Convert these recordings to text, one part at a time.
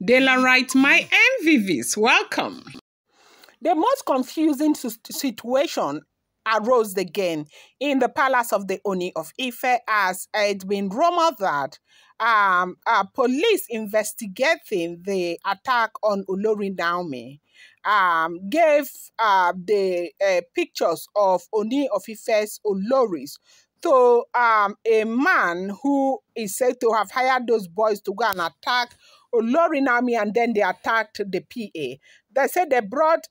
Dela writes, my MVVs, welcome. The most confusing situation arose again in the palace of the Ooni of Ife, as it's been rumored that police investigating the attack on Olori Naomi gave the pictures of Ooni of Ife's Oloris to a man who is said to have hired those boys to go and attack Olori Naomi, and then they attacked the PA. They said they brought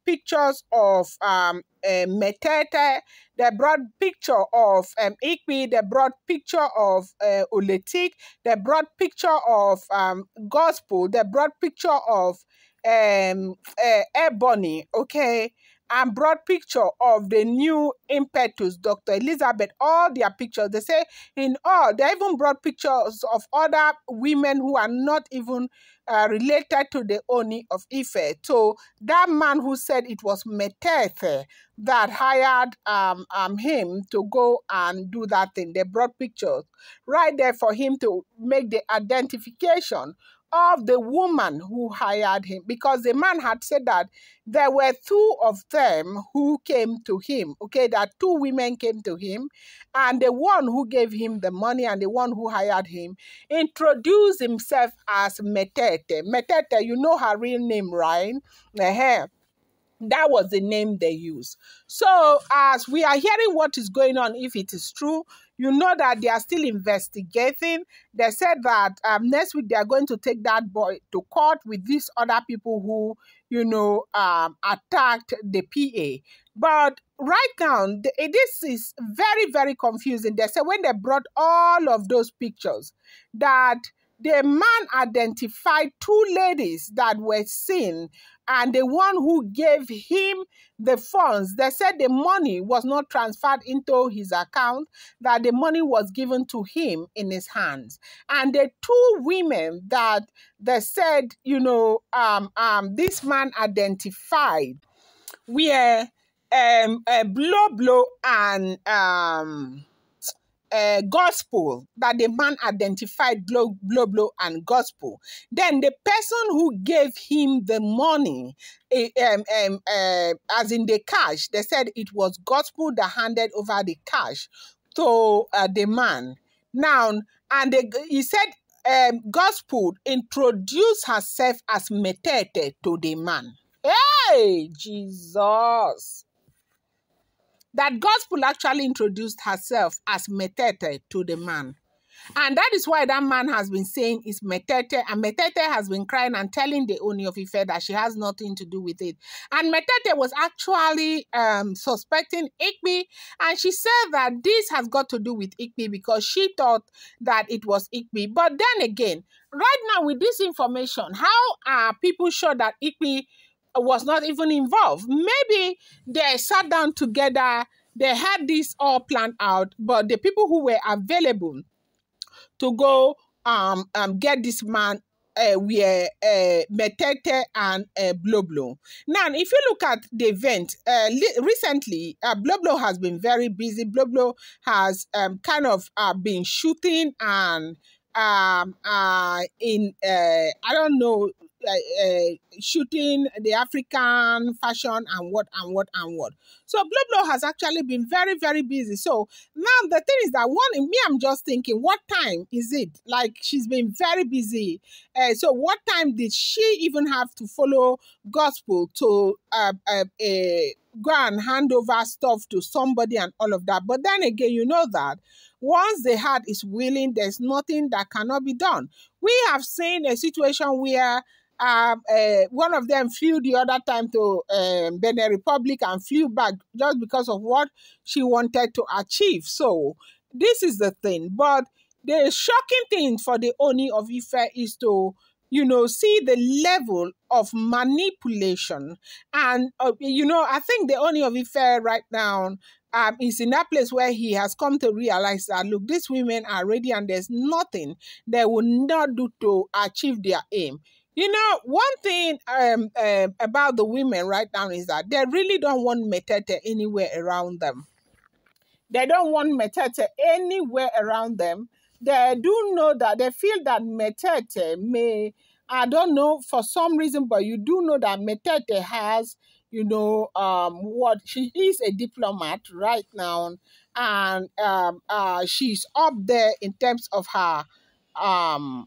pictures of Metetes, they brought picture of Ikpi, they brought picture of Oletik, they brought picture of Gospel, they brought picture of Ebony, okay, and brought picture of the new Impetus, Dr. Elizabeth, all their pictures. They say in all, they even brought pictures of other women who are not even related to the Ooni of Ife. So that man who said it was Metetes that hired him to go and do that thing, they brought pictures right there for him to make the identification of the woman who hired him, because the man had said that there were two of them who came to him, okay, that two women came to him, and the one who gave him the money and the one who hired him introduced himself as Metetes. Metetes, you know her real name, right? That was the name they used. So as we are hearing what is going on, if it is true, you know that they are still investigating. They said that next week they are going to take that boy to court with these other people who, you know, attacked the PA. But right now, this is very, very confusing. They said when they brought all of those pictures, that the man identified two ladies that were seen, and the one who gave him the funds, they said the money was not transferred into his account, that the money was given to him in his hands. And the two women that they said, you know, this man identified were Blublo and Gospel, that the man identified Blublo and Gospel. Then the person who gave him the money, as in the cash, they said it was Gospel that handed over the cash to the man. Now, and he said Gospel introduced herself as Metetes to the man. Hey, Jesus! That Gospel actually introduced herself as Metetes to the man. And that is why that man has been saying it's Metetes, and Metetes has been crying and telling the Ooni of Ife that she has nothing to do with it. And Metetes was actually suspecting Ikpi, and she said that this has got to do with Ikpi because she thought that it was Ikpi. But then again, right now with this information, how are people sure that Ikpi was not even involved? Maybe they sat down together, they had this all planned out, but the people who were available to go get this man were Metetes and Blublo. Now, if you look at the event, recently, Blublo has been very busy. Blublo has kind of been shooting and I don't know, shooting the African fashion and what. So Blublo has actually been very, very busy. So now the thing is that I'm just thinking, what time is it? Like, she's been very busy. So what time did she even have to follow Gospel to go and hand over stuff to somebody and all of that? But then again, you know that once the heart is willing, there's nothing that cannot be done. We have seen a situation where one of them flew the other time to Benin Republic and flew back just because of what she wanted to achieve. So this is the thing. But the shocking thing for the Ooni of Ife is to, you know, see the level of manipulation. And, you know, I think the Ooni of Ife right now is in that place where he has come to realize that, look, these women are ready and there's nothing they will not do to achieve their aim. You know, one thing about the women right now is that they really don't want Metetes anywhere around them. They don't want Metetes anywhere around them. They do know that they feel that Metetes may I don't know for some reason, but you do know that Metete has, what she is a diplomat right now, and she's up there in terms of her um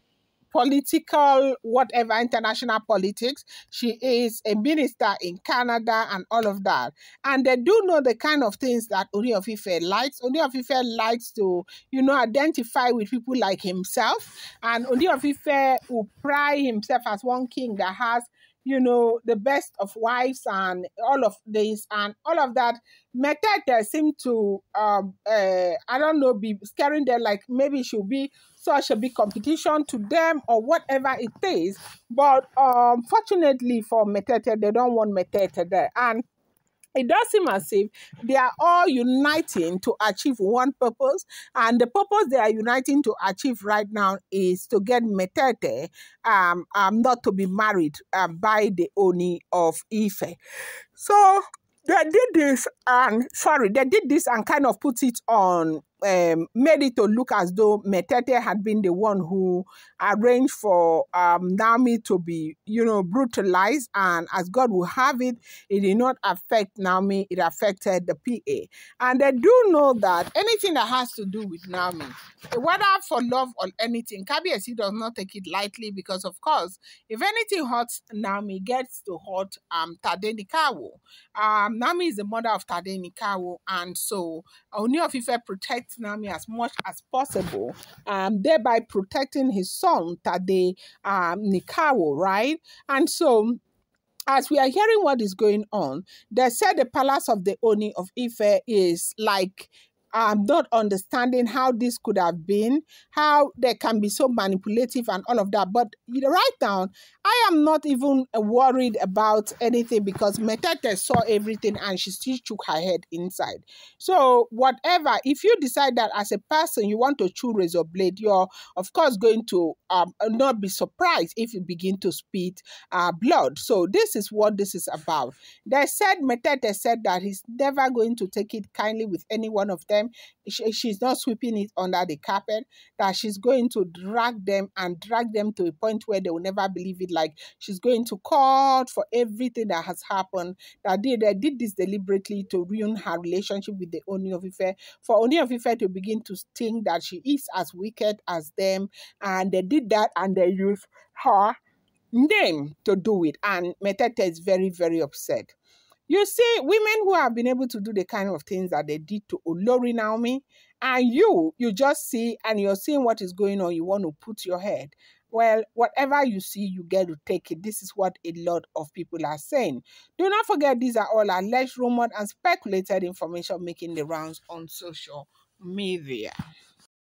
political whatever international politics. She is a minister in Canada and all of that, and they do know the kind of things that Ooni of Ife likes. Ooni of Ife likes to identify with people like himself, and Ooni of Ife will pride himself as one king that has the best of wives and all of this and all of that. Metete seem to I don't know, be scaring them, like maybe it should be such a big competition to them or whatever it is. But fortunately for Metete, they don't want Metete there. And it does seem as if they are all uniting to achieve one purpose. And the purpose they are uniting to achieve right now is to get Metete not to be married by the Ooni of Ife. So they did this and kind of put it on, made it to look as though Metete had been the one who arranged for Naomi to be, brutalized. And as God will have it, it did not affect Naomi, it affected the PA. And they do know that anything that has to do with Naomi, whether for love or anything, Kabiyesi does not take it lightly, because, of course, if anything hurts Naomi, it gets to hurt Tadenikawo. Naomi is the mother of Tadenikawo, and so Ooni of Ife protects Naomi as much as possible, thereby protecting his son Tade Nikawo, right? And so, as we are hearing what is going on, they said the palace of the Ooni of Ife is like not understanding how this could have been, how they can be so manipulative and all of that. But right now, I am not even worried about anything, because Metete saw everything and she still shook her head inside. So whatever, if you decide that as a person you want to chew razor blade, you're of course going to not be surprised if you begin to spit blood. So this is what this is about. They said, Metete said that he's never going to take it kindly with any one of them. She's not sweeping it under the carpet, that she's going to drag them to a point where they will never believe it. Like, she's going to court for everything that has happened, that they did this deliberately to ruin her relationship with the Ooni of Ife, for Ooni of Ife to begin to think that she is as wicked as them. And they did that, and they used her name to do it. And Metete is very, very upset. You see, women who have been able to do the kind of things that they did to Olori Naomi, and you just see, and you're seeing what is going on, you want to put your head. Well, whatever you see, you get to take it. This is what a lot of people are saying. Do not forget, these are all alleged, rumored, and speculated information making the rounds on social media.